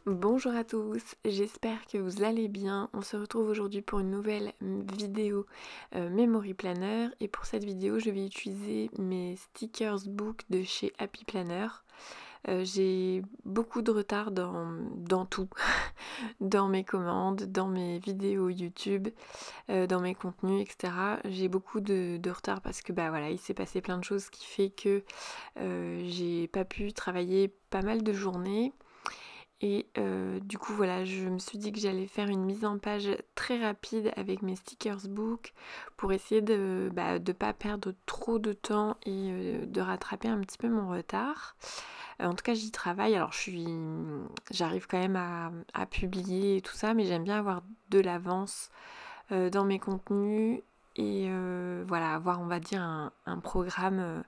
Bonjour à tous, j'espère que vous allez bien. On se retrouve aujourd'hui pour une nouvelle vidéo Memory Planner et pour cette vidéo je vais utiliser mes stickers book de chez Happy Planner. J'ai beaucoup de retard dans tout, dans mes commandes, dans mes vidéos YouTube, dans mes contenus, etc. J'ai beaucoup de retard parce que voilà, il s'est passé plein de choses qui fait que j'ai pas pu travailler pas mal de journées. Et du coup voilà, je me suis dit que j'allais faire une mise en page très rapide avec mes stickers book pour essayer de pas perdre trop de temps et de rattraper un petit peu mon retard. En tout cas j'y travaille, alors j'arrive quand même à publier et tout ça, mais j'aime bien avoir de l'avance dans mes contenus et voilà, avoir on va dire un programme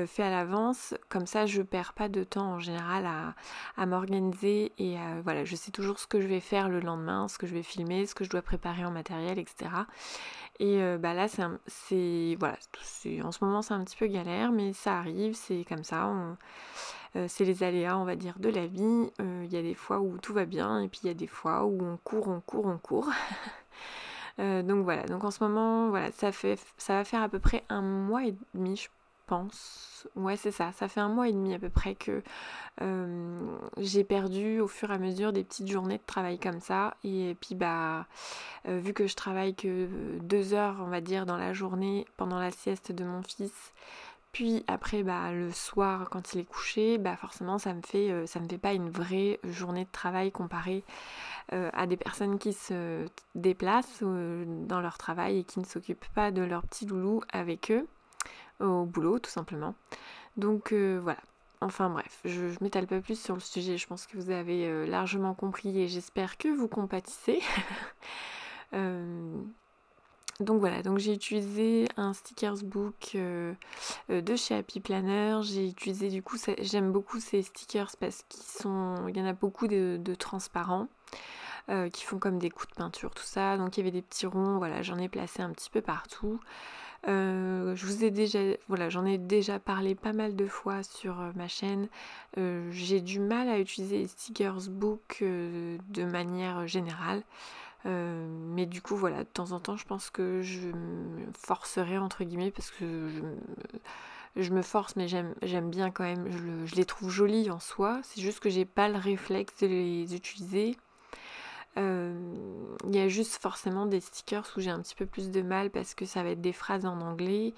fait à l'avance, comme ça je perds pas de temps en général à m'organiser et voilà, je sais toujours ce que je vais faire le lendemain, ce que je vais filmer, ce que je dois préparer en matériel, etc. Et là voilà, en ce moment c'est un petit peu galère, mais ça arrive, c'est comme ça, c'est les aléas on va dire de la vie. Il y a des fois où tout va bien et puis il y a des fois où on court. Donc voilà, donc en ce moment, voilà, ça va faire à peu près un mois et demi, je pense. Ouais, c'est ça fait un mois et demi à peu près que j'ai perdu au fur et à mesure des petites journées de travail comme ça. Et puis vu que je travaille que 2 heures, on va dire, dans la journée, pendant la sieste de mon fils, puis après le soir quand il est couché, forcément ça me fait pas une vraie journée de travail comparée à des personnes qui se déplacent dans leur travail et qui ne s'occupent pas de leur petit loulou avec eux au boulot tout simplement. Donc voilà. Enfin bref, je m'étale pas plus sur le sujet, je pense que vous avez largement compris et j'espère que vous compatissez. Donc voilà, donc j'ai utilisé un stickers book de chez Happy Planner. J'ai utilisé du coup, j'aime beaucoup ces stickers parce il y en a beaucoup de transparents. Qui font comme des coups de peinture, tout ça. Donc il y avait des petits ronds, voilà, j'en ai placé un petit peu partout. J'en ai déjà parlé pas mal de fois sur ma chaîne. J'ai du mal à utiliser les stickers book de manière générale. Mais du coup voilà, de temps en temps je pense que je me forcerai entre guillemets parce que je me force, mais j'aime bien quand même, je les trouve jolis en soi, c'est juste que j'ai pas le réflexe de les utiliser. Il y a juste forcément des stickers où j'ai un petit peu plus de mal parce que ça va être des phrases en anglais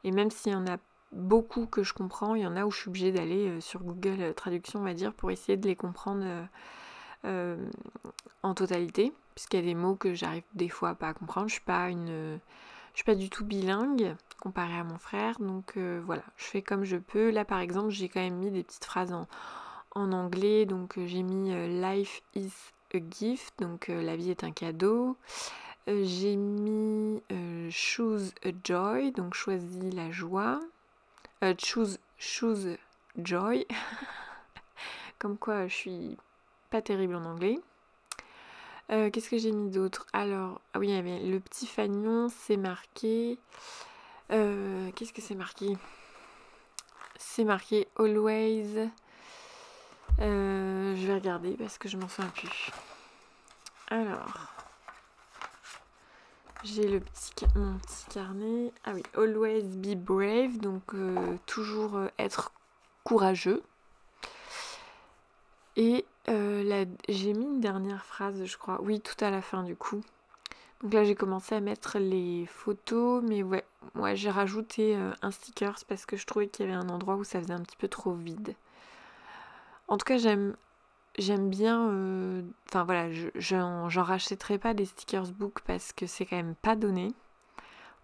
et même s'il y en a beaucoup que je comprends, il y en a où je suis obligée d'aller sur Google Traduction on va dire pour essayer de les comprendre en totalité puisqu'il y a des mots que j'arrive des fois pas à comprendre. Je suis pas du tout bilingue comparé à mon frère, donc voilà, je fais comme je peux. Là par exemple j'ai quand même mis des petites phrases en anglais, donc j'ai mis life is a gift, donc la vie est un cadeau. J'ai mis choose a joy, donc choisis la joie. Choose joy, comme quoi je suis pas terrible en anglais. Qu'est-ce que j'ai mis d'autre? Alors, ah oui, il y avait le petit fanion, c'est marqué. Qu'est-ce que c'est marqué? C'est marqué always. Je vais regarder parce que je m'en souviens plus. Alors, j'ai mon petit carnet. Ah oui, always be brave, donc toujours être courageux. Et j'ai mis une dernière phrase, je crois. Oui, tout à la fin du coup. Donc là, j'ai commencé à mettre les photos, mais ouais j'ai rajouté un sticker parce que je trouvais qu'il y avait un endroit où ça faisait un petit peu trop vide. En tout cas, j'aime bien, enfin voilà, j'en rachèterai pas des stickers book parce que c'est quand même pas donné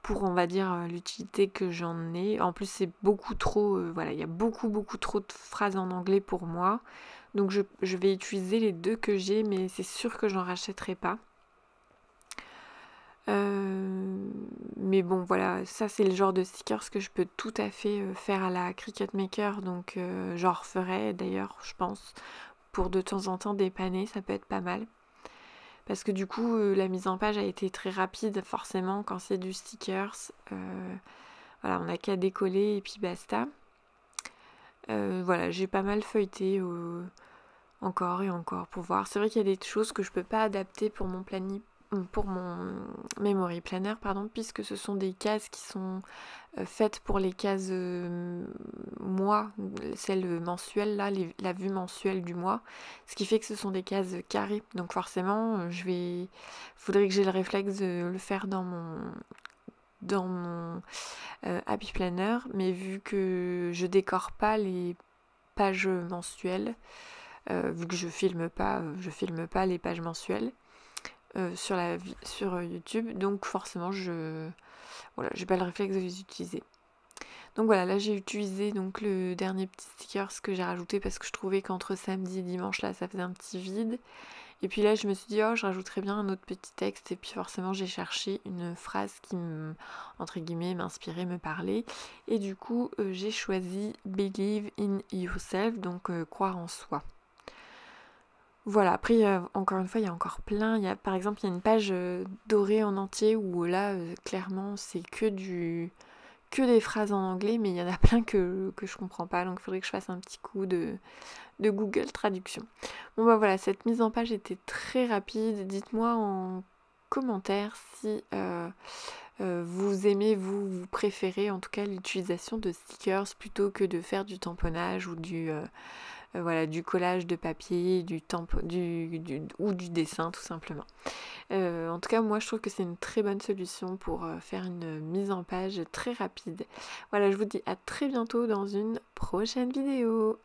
pour, on va dire, l'utilité que j'en ai. En plus, c'est beaucoup trop, voilà, il y a beaucoup trop de phrases en anglais pour moi. Donc je vais utiliser les deux que j'ai, mais c'est sûr que j'en rachèterai pas. Mais bon voilà, ça c'est le genre de stickers que je peux tout à fait faire à la Cricut Maker, donc j'en referai d'ailleurs, je pense, pour de temps en temps dépanner, ça peut être pas mal. Parce que du coup, la mise en page a été très rapide, forcément, quand c'est du stickers. Voilà, on n'a qu'à décoller et puis basta. Voilà, j'ai pas mal feuilleté encore et encore pour voir. C'est vrai qu'il y a des choses que je peux pas adapter pour mon pour mon memory planner, pardon, puisque ce sont des cases qui sont faites pour les cases mois, celle mensuelle là, la vue mensuelle du mois, ce qui fait que ce sont des cases carrées. Donc forcément, faudrait que j'ai le réflexe de le faire dans mon Happy Planner, mais vu que je décore pas les pages mensuelles, vu que je filme pas les pages mensuelles sur YouTube, donc forcément j'ai pas le réflexe de les utiliser. Donc voilà, là j'ai utilisé donc le dernier petit sticker que j'ai rajouté parce que je trouvais qu'entre samedi et dimanche là ça faisait un petit vide. Et puis là je me suis dit je rajouterais bien un autre petit texte, et puis forcément j'ai cherché une phrase qui entre guillemets m'inspirait, me parlait, et du coup j'ai choisi Believe in yourself, donc croire en soi. Voilà, après encore une fois il y a encore plein, par exemple il y a une page dorée en entier où là clairement c'est que des phrases en anglais, mais il y en a plein que je comprends pas, donc il faudrait que je fasse un petit coup de Google Traduction. Bon bah voilà, cette mise en page était très rapide. Dites-moi en commentaire si vous aimez, vous préférez en tout cas l'utilisation de stickers plutôt que de faire du tamponnage ou du collage de papier, ou du dessin tout simplement. En tout cas, moi je trouve que c'est une très bonne solution pour faire une mise en page très rapide. Voilà, je vous dis à très bientôt dans une prochaine vidéo.